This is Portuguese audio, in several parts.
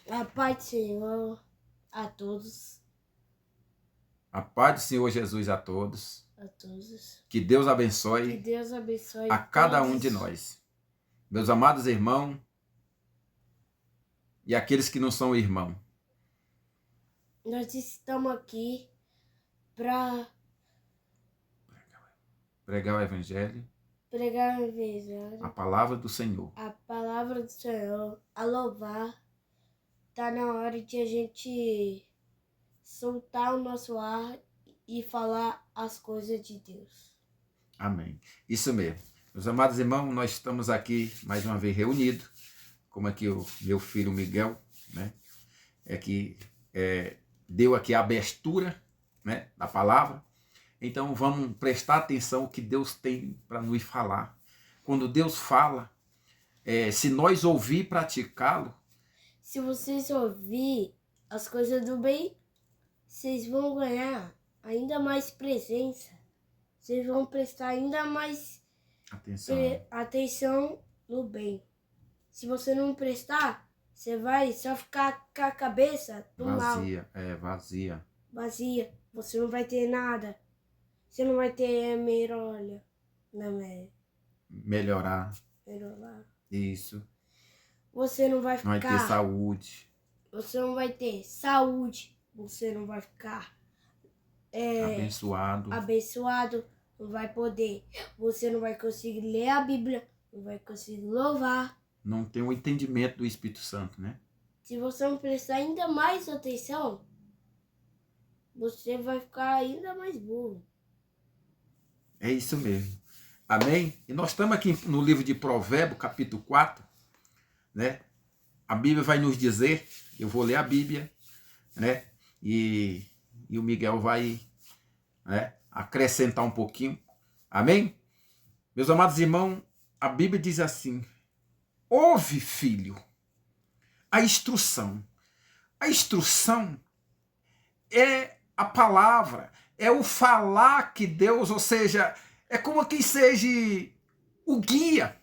A paz do Senhor a todos. A paz do Senhor Jesus a todos. A todos. Que Deus Que abençoe Deus abençoe a cada todos. um de nós. Meus amados irmãos e aqueles que não são irmãos. Nós estamos aqui para Pregar o Evangelho, pregar o Evangelho, a palavra do Senhor. a palavra do Senhor, a louvar. Tá na hora de a gente soltar o nosso ar e falar as coisas de Deus. Amém. Isso mesmo. Meus amados irmãos, nós estamos aqui mais uma vez reunidos, como aqui o meu filho Miguel, né, deu aqui a abertura, né, da palavra. Então vamos prestar atenção ao que Deus tem para nos falar. Quando Deus fala, se nós ouvir e praticá-lo, Se vocês ouvir as coisas do bem, vocês vão ganhar ainda mais presença. Vocês vão prestar ainda mais atenção no bem. Se você não prestar, você vai só ficar com a cabeça do mal. Vazia. Vazia. Você não vai ter nada. Você não vai ter Melhorar. melhorar. Isso. Você não vai Não vai ficar... ter saúde. Você não vai ter saúde. Você não vai ficar... abençoado. Não vai poder. Você não vai conseguir ler a Bíblia. Não vai conseguir louvar. Não tem o entendimento do Espírito Santo, né? Se você não prestar ainda mais atenção, você vai ficar ainda mais burro. É isso mesmo. Amém? E nós estamos aqui no livro de Provérbios, capítulo 4, né? A Bíblia vai nos dizer, eu vou ler a Bíblia, né? E o Miguel vai, né, acrescentar um pouquinho. Amém? Meus amados irmãos, a Bíblia diz assim: ouve, filho, a instrução. A instrução é a palavra, é o falar que Deus, ou seja, é como quem seja o guia.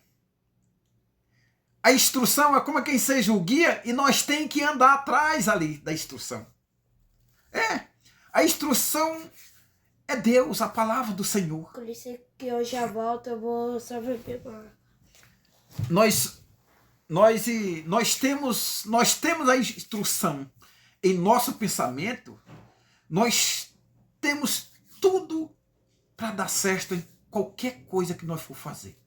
A instrução é como quem seja o guia e nós temos que andar atrás ali da instrução. A instrução é Deus, a palavra do Senhor. Por isso é que eu já volto, eu vou só beber uma... Nós temos a instrução em nosso pensamento, nós temos tudo para dar certo em qualquer coisa que nós for fazer.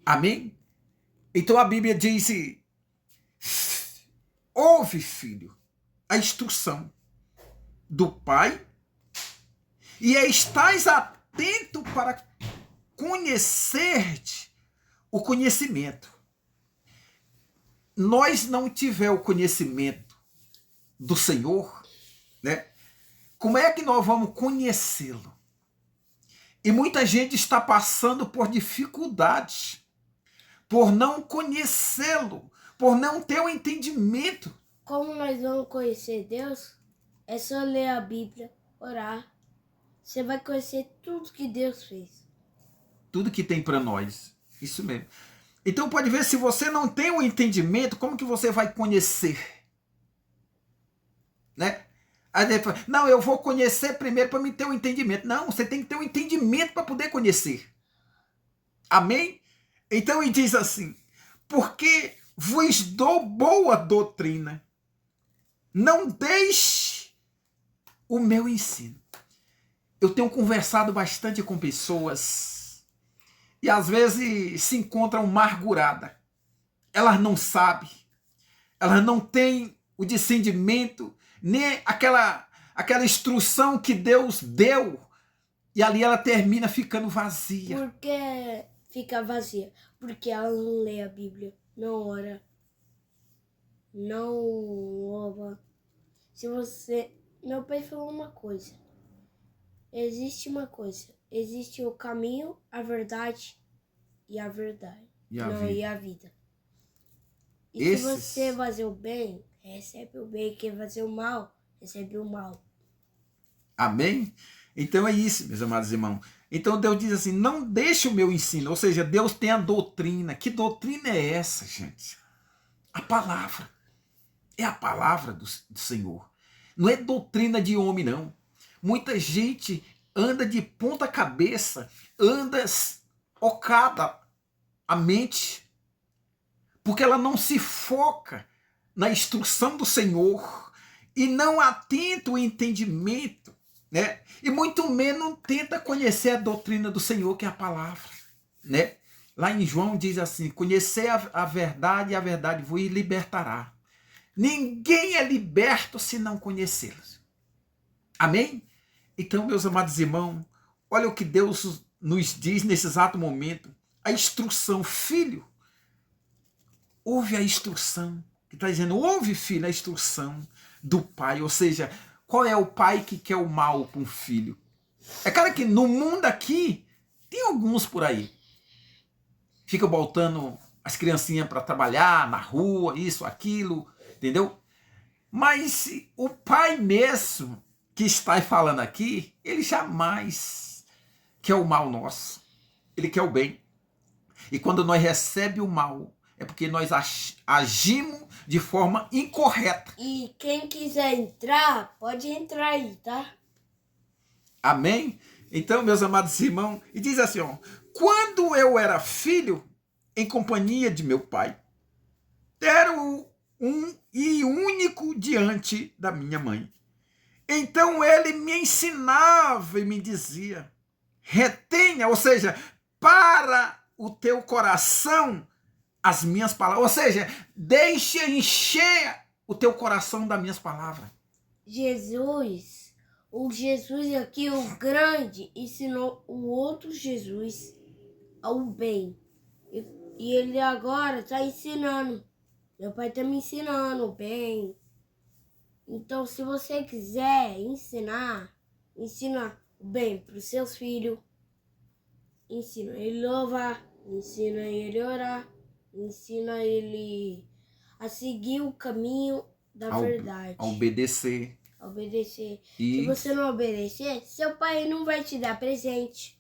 Amém? Então a Bíblia diz: ouve, filho, a instrução do Pai e estás atento para conhecer-te o conhecimento. Nós não tiver o conhecimento do Senhor, né? Como é que nós vamos conhecê-lo? E muita gente está passando por dificuldades, por não conhecê-lo, por não ter o entendimento. Como nós vamos conhecer Deus? É só ler a Bíblia, orar. Você vai conhecer tudo que Deus fez. Tudo que tem para nós. Isso mesmo. Então pode ver, se você não tem o entendimento, como que você vai conhecer? Né? Aí depois, não, eu vou conhecer primeiro para me ter o entendimento. Não, você tem que ter o entendimento para poder conhecer. Amém? Então ele diz assim: porque vos dou boa doutrina, não deixe o meu ensino. Eu tenho conversado bastante com pessoas e às vezes se encontram amarguradas. Elas não sabem, elas não têm o discernimento, nem aquela instrução que Deus deu, e ali ela termina ficando vazia. Por que fica vazia? Porque ela não lê a Bíblia, não ora, não louva. Se você... Meu pai falou uma coisa. Existe uma coisa. Existe o caminho, a verdade e a verdade. E a vida. E se você fazer o bem, recebe o bem. Quem fazer o mal, recebe o mal. Amém? Então é isso, meus amados irmãos. Então Deus diz assim: não deixe o meu ensino. Ou seja, Deus tem a doutrina. Que doutrina é essa, gente? A palavra. é a palavra do Senhor. Não é doutrina de homem, não. Muita gente anda de ponta cabeça, anda ocada a mente, porque ela não se foca na instrução do Senhor e não atenta o entendimento, né? E muito menos tenta conhecer a doutrina do Senhor, que é a palavra, né? Lá em João diz assim: conhecer a verdade e a verdade vos libertará. Ninguém é liberto se não conhecê-los. Amém? Então, meus amados irmãos, olha o que Deus nos diz nesse exato momento. A instrução, filho, ouve a instrução. Que está dizendo, ouve, filho, a instrução do pai. Ou seja, qual é o pai que quer o mal para um filho? É claro que no mundo aqui, tem alguns por aí. Fica botando as criancinhas para trabalhar na rua, isso, aquilo, entendeu? Mas o pai mesmo que está falando aqui, ele jamais quer o mal nosso. Ele quer o bem. E quando nós recebemos o mal, é porque nós agimos de forma incorreta. E quem quiser entrar, pode entrar aí, tá? Amém? Então, meus amados irmãos, e diz assim, ó, quando eu era filho, em companhia de meu pai, era um e único diante da minha mãe. Então ele me ensinava e me dizia, retenha, ou seja, para o teu coração as minhas palavras, ou seja, deixa encher o teu coração das minhas palavras. O Jesus aqui, o grande, ensinou o outro Jesus ao bem. E ele agora está ensinando. Meu pai está me ensinando o bem. Então, se você quiser ensina o bem para os seus filhos. Ensina ele a louvar, ensina ele a orar, ensina ele a seguir o caminho da verdade. A obedecer. E se você não obedecer, seu pai não vai te dar presente.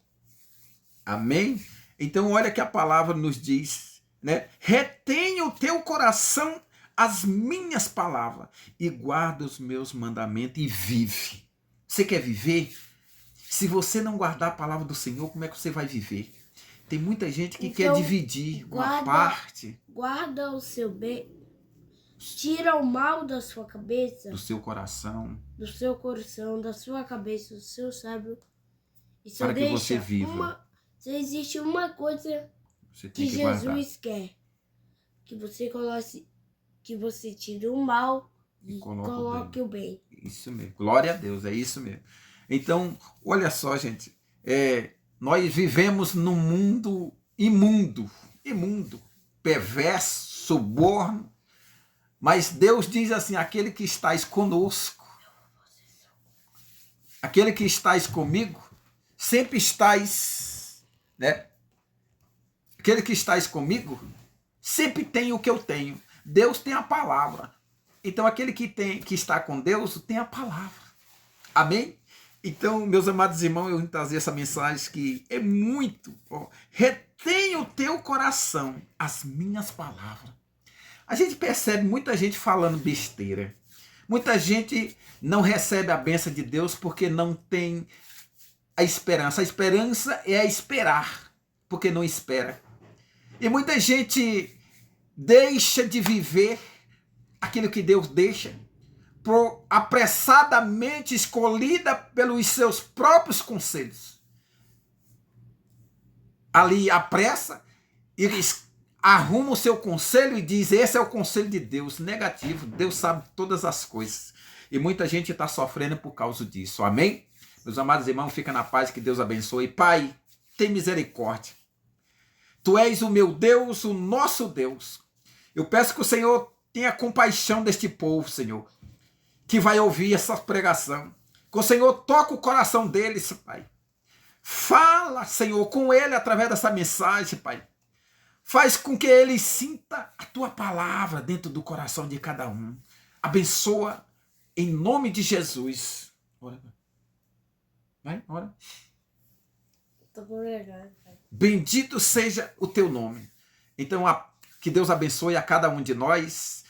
Amém? Então olha que a palavra nos diz, né? Retenha o teu coração as minhas palavras e guarda os meus mandamentos e vive. Você quer viver? Se você não guardar a palavra do Senhor, como é que você vai viver? Tem muita gente que quer dividir uma parte. Guarda o seu bem. Tira o mal da sua cabeça. Do seu coração. Do seu coração, da sua cabeça, do seu cérebro. E só para que você viva. Só existe uma coisa que Jesus quer. Que você tire o mal e coloque o bem. Isso mesmo. Glória a Deus, é isso mesmo. Então, olha só, gente. Nós vivemos num mundo imundo, perverso, suborno. Mas Deus diz assim, aquele que estás conosco, aquele que estás comigo, sempre estás, né? Aquele que estás comigo, sempre tem o que eu tenho. Deus tem a palavra. Então aquele que está com Deus tem a palavra. Amém? Então, meus amados irmãos, eu vim trazer essa mensagem que é muito. Retenha o teu coração as minhas palavras. A gente percebe muita gente falando besteira. Muita gente não recebe a bênção de Deus porque não tem a esperança. A esperança é a esperar, porque não espera. E muita gente deixa de viver aquilo que Deus deixa, apressadamente escolhida pelos seus próprios conselhos. Ali apressa e arruma o seu conselho e diz, esse é o conselho de Deus, negativo, Deus sabe todas as coisas. E muita gente está sofrendo por causa disso, amém? Meus amados irmãos, fica na paz, que Deus abençoe. Pai, tem misericórdia. Tu és o meu Deus, o nosso Deus. Eu peço que o Senhor tenha compaixão deste povo, Senhor, que vai ouvir essa pregação. Que o Senhor toque o coração deles, Pai. Fala, Senhor, com ele através dessa mensagem, Pai. Faz com que ele sinta a tua palavra dentro do coração de cada um. Abençoa em nome de Jesus. Ora. Vai, ora. Tô com vergonha, Pai. Bendito seja o teu nome. Então, que Deus abençoe a cada um de nós.